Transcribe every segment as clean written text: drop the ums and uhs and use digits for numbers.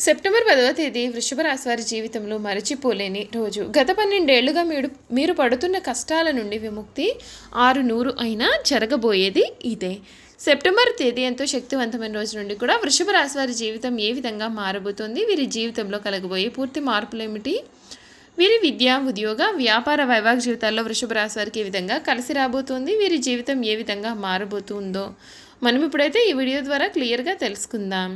September 10వ తేదీ వృషభ రాశి వారి జీవితంలో మరచిపోలేని రోజు. గత 12 ఏళ్లుగా మీరు పడుతున్న కష్టాల నుండి విముక్తి 600 అయినా జరగబోయేది ఇదే. సెప్టెంబర్ తేదీ ఎంతో శక్తివంతమైన రోజు నుండి కూడా వృషభ రాశి వారి జీవితం ఏ విధంగా మారబోతోంది, వీరి జీవితంలో కలగబోయే పూర్తి మార్పులు ఏమిటి, వీరి విద్య, ఉద్యోగ, వ్యాపార, వైవాహిక జీవితాల్లో వృషభ రాశి వారికి ఏ విధంగా కలిసి రాబోతోంది, వీరి జీవితం ఏ విధంగా మారబోతుందో మనం ఇప్పుడైతే ఈ వీడియో ద్వారా క్లియర్గా తెలుసుకుందాం.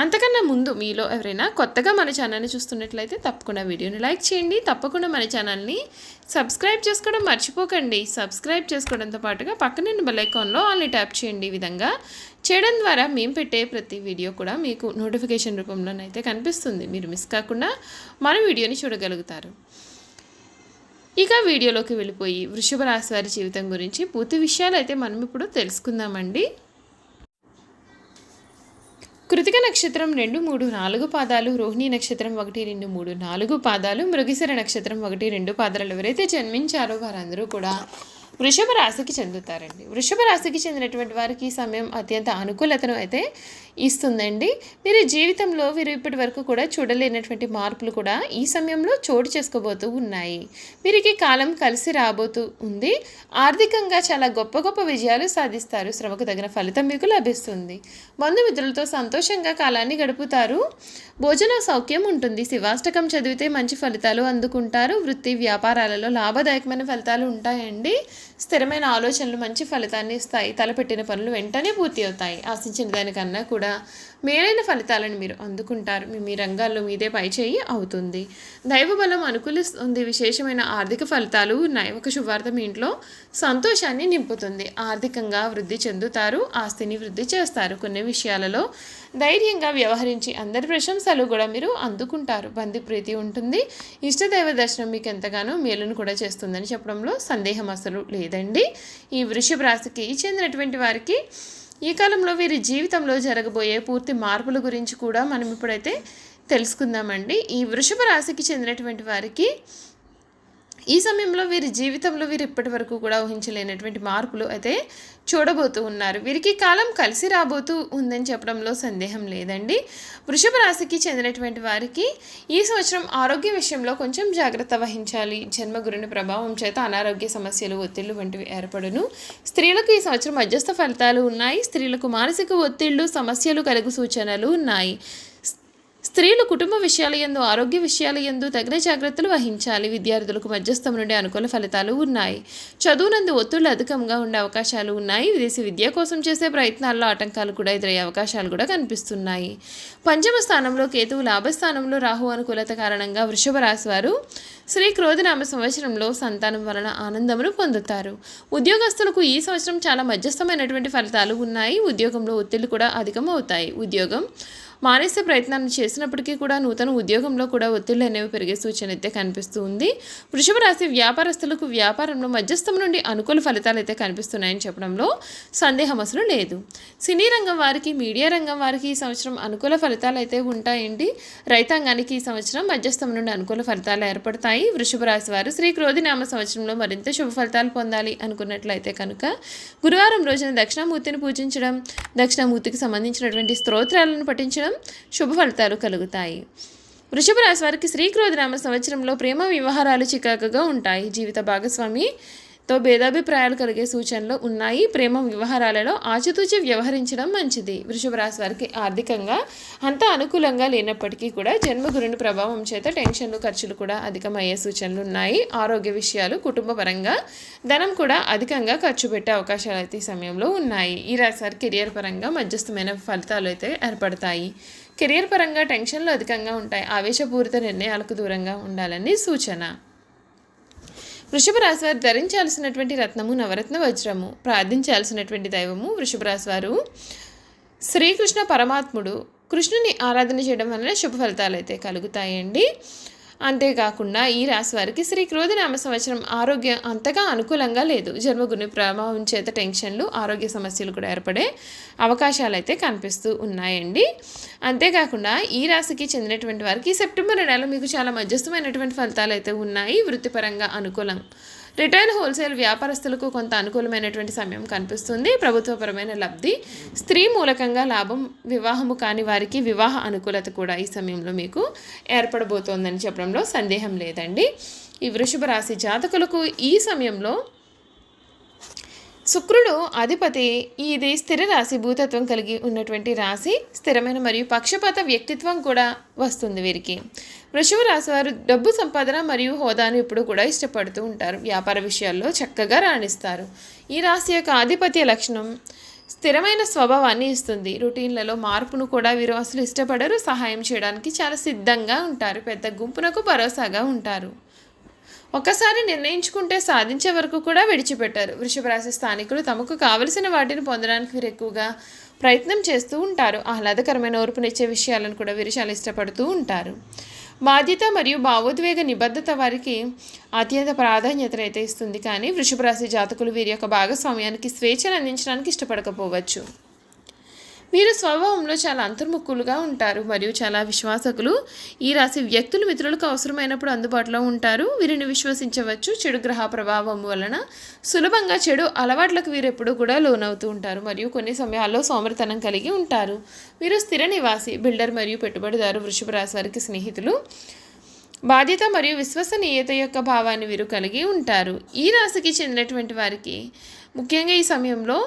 అంతకన్నా ముందు మీలో ఎవరైనా కొత్తగా మన ఛానల్ని చూస్తున్నట్లయితే తప్పకుండా వీడియోని లైక్ చేయండి. తప్పకుండా మన ఛానల్ని సబ్స్క్రైబ్ చేసుకోవడం మర్చిపోకండి. సబ్స్క్రైబ్ చేసుకోవడంతో పాటుగా పక్కన బెల్ ఐకాన్లో ఆల్ని ట్యాప్ చేయండి. ఈ విధంగా చేయడం ద్వారా మేము పెట్టే ప్రతి వీడియో కూడా మీకు నోటిఫికేషన్ రూపంలోనైతే కనిపిస్తుంది. మీరు మిస్ కాకుండా మన వీడియోని చూడగలుగుతారు. ఇక వీడియోలోకి వెళ్ళిపోయి వృషభ రాశి వారి జీవితం గురించి పూర్తి విషయాలు అయితే మనం ఇప్పుడు తెలుసుకుందామండి. కృతిక నక్షత్రం 2, 3, 4 పాదాలు, రోహిణి నక్షత్రం 1, 2, 3, 4 పాదాలు, మృగశిర నక్షత్రం 1, 2 పాదాలు ఎవరైతే జన్మించారో వారందరూ కూడా వృషభ రాశికి చెందుతారండి. వృషభ రాశికి చెందినటువంటి వారికి ఈ సమయం అత్యంత అనుకూలతను అయితే ఇస్తుందండి. వీరి జీవితంలో వీరు ఇప్పటి వరకు కూడా చూడలేనటువంటి మార్పులు కూడా ఈ సమయంలో చోటు చేసుకోబోతూ ఉన్నాయి. వీరికి కాలం కలిసి రాబోతూ ఉంది. ఆర్థికంగా చాలా గొప్ప గొప్ప విజయాలు సాధిస్తారు. శ్రమకు తగిన ఫలితం మీకు లభిస్తుంది. బంధుమిత్రులతో సంతోషంగా కాలాన్ని గడుపుతారు. భోజన సౌఖ్యం ఉంటుంది. శివాష్టకం చదివితే మంచి ఫలితాలు అందుకుంటారు. వృత్తి, వ్యాపారాలలో లాభదాయకమైన ఫలితాలు ఉంటాయండి. స్థిరమైన ఆలోచనలు మంచి ఫలితాన్ని ఇస్తాయి. తలపెట్టిన పనులు వెంటనే పూర్తి అవుతాయి. ఆశించిన దానికన్నా కూడా మేలైన ఫలితాలను మీరు అందుకుంటారు. మీ రంగాల్లో మీదే పైచేయి అవుతుంది. దైవబలం అనుకూలిస్తుంది. విశేషమైన ఆర్థిక ఫలితాలు ఉన్నాయి. ఒక శుభవార్త మీ ఇంట్లో సంతోషాన్ని నింపుతుంది. ఆర్థికంగా వృద్ధి చెందుతారు. ఆస్తిని వృద్ధి చేస్తారు. కొన్ని విషయాలలో ధైర్యంగా వ్యవహరించి అందరి ప్రశంసలు కూడా మీరు అందుకుంటారు. బంధుప్రీతి ఉంటుంది. ఇష్టదైవ దర్శనం మీకు ఎంతగానో మేలును కూడా చేస్తుందని చెప్పడంలో సందేహం అసలు లేదండి. ఈ వృషభ రాశికి చెందినటువంటి వారికి ఈ కాలంలో వీరి జీవితంలో జరగబోయే పూర్తి మార్పుల గురించి కూడా మనం ఇప్పుడైతే తెలుసుకుందామండి. ఈ వృషభ రాశికి చెందినటువంటి వారికి ఈ సమయంలో వీరి జీవితంలో వీరు ఇప్పటి వరకు కూడా ఊహించలేనటువంటి మార్పులు అయితే చూడబోతూ ఉన్నారు. వీరికి కాలం కలిసి రాబోతూ ఉందని చెప్పడంలో సందేహం లేదండి. వృషభ రాశికి చెందినటువంటి వారికి ఈ సంవత్సరం ఆరోగ్య విషయంలో కొంచెం జాగ్రత్త వహించాలి. జన్మగురుని ప్రభావం చేత అనారోగ్య సమస్యలు, ఒత్తిళ్లు వంటివి ఏర్పడును. స్త్రీలకు ఈ సంవత్సరం మధ్యస్థ ఫలితాలు ఉన్నాయి. స్త్రీలకు మానసిక ఒత్తిళ్లు, సమస్యలు కలుగు సూచనలు ఉన్నాయి. స్త్రీలు కుటుంబ విషయాల యందు, ఆరోగ్య విషయాల యందు తగిన జాగ్రత్తలు వహించాలి. విద్యార్థులకు మధ్యస్థం నుండి అనుకూల ఫలితాలు ఉన్నాయి. చదువునందు ఒత్తిళ్లు అధికంగా ఉండే అవకాశాలు ఉన్నాయి. విదేశీ విద్య కోసం చేసే ప్రయత్నాల్లో ఆటంకాలు కూడా ఎదురయ్యే అవకాశాలు కూడా కనిపిస్తున్నాయి. పంచమ స్థానంలో కేతువు, లాభస్థానంలో రాహు అనుకూలత కారణంగా వృషభ రాశి వారు శ్రీ క్రోధినామ సంవత్సరంలో సంతానం వలన ఆనందమును పొందుతారు. ఉద్యోగస్తులకు ఈ సంవత్సరం చాలా మధ్యస్థమైనటువంటి ఫలితాలు ఉన్నాయి. ఉద్యోగంలో ఒత్తిళ్లు కూడా అధికం అవుతాయి. ఉద్యోగం మానేసే ప్రయత్నాన్ని చేసినప్పటికీ కూడా నూతన ఉద్యోగంలో కూడా ఒత్తిళ్లు అనేవి పెరిగే సూచన అయితే కనిపిస్తూ ఉంది. వృషభ రాశి వ్యాపారస్తులకు వ్యాపారంలో మధ్యస్థం నుండి అనుకూల ఫలితాలు అయితే కనిపిస్తున్నాయని చెప్పడంలో సందేహం అసలు లేదు. సినీ రంగం వారికి, మీడియా రంగం వారికి ఈ సంవత్సరం అనుకూల ఫలితాలు అయితే ఉంటాయండి. రైతాంగానికి ఈ సంవత్సరం మధ్యస్థం నుండి అనుకూల ఫలితాలు ఏర్పడతాయి. వృషభ రాశి వారు శ్రీ క్రోధినామ సంవత్సరంలో మరింత శుభ ఫలితాలు పొందాలి అనుకున్నట్లయితే కనుక గురువారం రోజున దక్షిణామూర్తిని పూజించడం, దక్షిణామూర్తికి సంబంధించినటువంటి స్తోత్రాలను పఠించడం శుభ ఫలితాలు కలుగుతాయి. వృషభ రాశి వారికి శ్రీ క్రోధినామ సంవత్సరంలో ప్రేమ వ్యవహారాలు చికాకుగా ఉంటాయి. జీవిత భాగస్వామితో భేదాభిప్రాయాలు కలిగే సూచనలు ఉన్నాయి. ప్రేమ వ్యవహారాలలో ఆచితూచి వ్యవహరించడం మంచిది. వృషభ రాశి వారికి ఆర్థికంగా అంత అనుకూలంగా లేనప్పటికీ కూడా జన్మగురుని ప్రభావం చేత టెన్షన్లు, ఖర్చులు కూడా అధికమయ్యే సూచనలు ఉన్నాయి. ఆరోగ్య విషయాలు, కుటుంబ పరంగా ధనం కూడా అధికంగా ఖర్చు పెట్టే అవకాశాలు అయితే ఈ సమయంలో ఉన్నాయి. ఈ రాశి వారి కెరియర్ పరంగా మధ్యస్థమైన ఫలితాలు అయితే ఏర్పడతాయి. కెరియర్ పరంగా టెన్షన్లు అధికంగా ఉంటాయి. ఆవేశపూరిత నిర్ణయాలకు దూరంగా ఉండాలని సూచన. వృషభ రాశి వారు ధరించాల్సినటువంటి రత్నము నవరత్న వజ్రము. ప్రార్థించాల్సినటువంటి దైవము వృషభ రాశి వారు శ్రీకృష్ణ పరమాత్ముడు. కృష్ణుని ఆరాధన చేయడం వలన శుభ ఫలితాలు అయితే కలుగుతాయండి. అంతేకాకుండా ఈ రాశి వారికి శ్రీ క్రోధినామ సంవత్సరం ఆరోగ్యం అంతగా అనుకూలంగా లేదు. జన్మగుని ప్రభావం చేత టెన్షన్లు, ఆరోగ్య సమస్యలు కూడా ఏర్పడే అవకాశాలు అయితే కనిపిస్తూ ఉన్నాయండి. అంతేకాకుండా ఈ రాశికి చెందినటువంటి వారికి సెప్టెంబర్ నెల మీకు చాలా మధ్యస్థమైనటువంటి ఫలితాలు అయితే ఉన్నాయి. వృత్తిపరంగా అనుకూలం రిటైల్ హోల్సేల్ వ్యాపారస్తులకు కొంత అనుకూలమైనటువంటి సమయం కనిపిస్తుంది. ప్రభుత్వపరమైన లబ్ధి, స్త్రీ మూలకంగా లాభం, వివాహము కాని వారికి వివాహ అనుకూలత కూడా ఈ సమయంలో మీకు ఏర్పడబోతోందని చెప్పడంలో సందేహం లేదండి. ఈ వృషభ రాశి జాతకులకు ఈ సమయంలో శుక్రుడు అధిపతి, ఇది స్థిర రాశి, భూతత్వం కలిగి ఉన్నటువంటి రాశి, స్థిరమైన మరియు పక్షపాత వ్యక్తిత్వం కూడా వస్తుంది వీరికి. వృషభ రాశి వారు డబ్బు సంపాదన మరియు హోదాను ఇప్పుడు కూడా ఇష్టపడుతూ ఉంటారు. వ్యాపార విషయాల్లో చక్కగా రాణిస్తారు. ఈ రాశి యొక్క ఆధిపత్య లక్షణం స్థిరమైన స్వభావాన్ని ఇస్తుంది. రొటీన్లలో మార్పును కూడా వీరు అసలు ఇష్టపడరు. సహాయం చేయడానికి చాలా సిద్ధంగా ఉంటారు. పెద్ద గుంపునకు భరోసాగా ఉంటారు. ఒక్కసారి నిర్ణయించుకుంటే సాధించే వరకు కూడా విడిచిపెట్టారు. వృషభ రాశి స్థానికులు తమకు కావలసిన వాటిని పొందడానికి వీరు ఎక్కువగా ప్రయత్నం చేస్తూ ఉంటారు. ఆహ్లాదకరమైన ఓర్పునిచ్చే విషయాలను కూడా వీరు చాలా ఇష్టపడుతూ ఉంటారు. బాధ్యత మరియు భావోద్వేగ నిబద్ధత వారికి అత్యంత ప్రాధాన్యతనైతే ఇస్తుంది. కానీ వృషభ రాశి జాతకులు వీరి యొక్క భాగస్వామ్యానికి స్వేచ్ఛను అందించడానికి ఇష్టపడకపోవచ్చు. వీరు స్వభావంలో చాలా అంతర్ముఖులుగా ఉంటారు మరియు చాలా విశ్వాసకులు. ఈ రాశి వ్యక్తులు మిత్రులకు అవసరమైనప్పుడు అందుబాటులో ఉంటారు. వీరిని విశ్వసించవచ్చు. చెడు గ్రహ ప్రభావం వలన సులభంగా చెడు అలవాట్లకు వీరు ఎప్పుడూ కూడా లోనవుతూ ఉంటారు మరియు కొన్ని సమయాల్లో సోమరితనం కలిగి ఉంటారు. వీరు స్థిర నివాసి, బిల్డర్ మరియు పెట్టుబడిదారు వృషభ రాశి వారికి స్నేహితులు. బాధ్యత మరియు విశ్వసనీయత యొక్క భావాన్ని వీరు కలిగి ఉంటారు. ఈ రాశికి చెందినటువంటి వారికి ముఖ్యంగా ఈ సమయంలో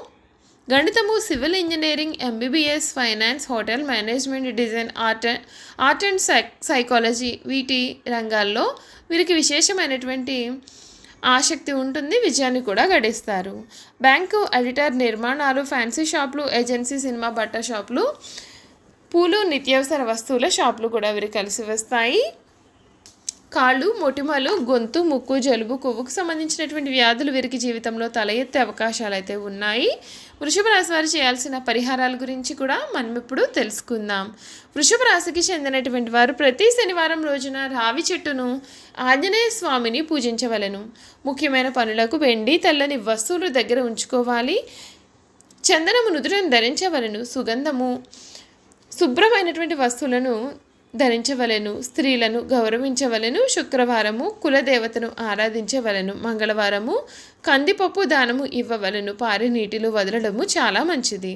గణితము, civil engineering, MBBS, finance, hotel management, design, art and psychology వీటి రంగాల్లో వీరికి విశేషమైనటువంటి ఆసక్తి ఉంటుంది. విజయాన్ని కూడా గడిస్తారు. బ్యాంకు, ఎడిటర్, నిర్మాణాలు, ఫ్యాన్సీ షాపులు, ఏజెన్సీ, సినిమా, బట్ట షాపులు, పూలు, నిత్యావసర వస్తువుల షాపులు కూడా వీరికి కలిసి వస్తాయి. కాళ్ళు, మొటిమలు, గొంతు, ముక్కు, జలుబు, కొవ్వుకు సంబంధించినటువంటి వ్యాధులు వీరికి జీవితంలో తల ఎత్తే అవకాశాలు అయితే ఉన్నాయి. వృషభ రాశి వారు చేయాల్సిన పరిహారాల గురించి కూడా మనం ఇప్పుడు తెలుసుకుందాం. వృషభ రాశికి చెందినటువంటి వారు ప్రతి శనివారం రోజున రావి చెట్టును, ఆంజనేయ స్వామిని పూజించవలెను. ముఖ్యమైన పనులకు వెండి, తెల్లని వస్తువులు దగ్గర ఉంచుకోవాలి. చందనము నుదుటను ధరించవలెను. సుగంధము, శుభ్రమైనటువంటి వస్తువులను ధరించవలెను. స్త్రీలను గౌరవించవలెను. శుక్రవారము కులదేవతను ఆరాధించవలెను. మంగళవారము కందిపప్పు దానము ఇవ్వవలెను. పారే నీటిలో వదలడము చాలా మంచిది.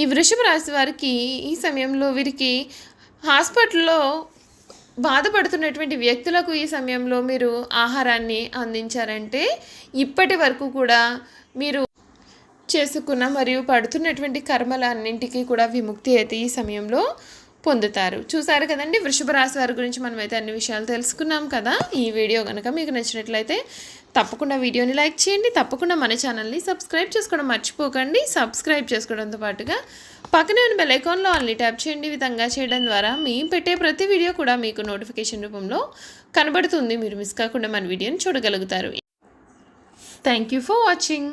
ఈ వృషభ రాశి వారికి ఈ సమయంలో వీరికి హాస్పిటల్లో బాధపడుతున్నటువంటి వ్యక్తులకు ఈ సమయంలో మీరు ఆహారాన్ని అందించారంటే ఇప్పటి వరకు కూడా మీరు చేసుకున్న మరియు పడుతున్నటువంటి కర్మలన్నింటికీ కూడా విముక్తి అయితే ఈ సమయంలో పొందుతారు. చూసారు కదండి, వృషభ రాశి వారి గురించి మనమైతే అన్ని విషయాలు తెలుసుకున్నాం కదా. ఈ వీడియో కనుక మీకు నచ్చినట్లయితే తప్పకుండా వీడియోని లైక్ చేయండి. తప్పకుండా మన ఛానల్ని సబ్స్క్రైబ్ చేసుకోవడం మర్చిపోకండి. సబ్స్క్రైబ్ చేసుకోవడంతో పాటుగా పక్కనే ఉన్న బెల్ ఐకాన్లో ఆల్ని ట్యాప్ చేయండి. ఈ విధంగా చేయడం ద్వారా మేము పెట్టే ప్రతి వీడియో కూడా మీకు నోటిఫికేషన్ రూపంలో కనబడుతుంది. మీరు మిస్ కాకుండా మన వీడియోని చూడగలుగుతారు. Thank you for watching.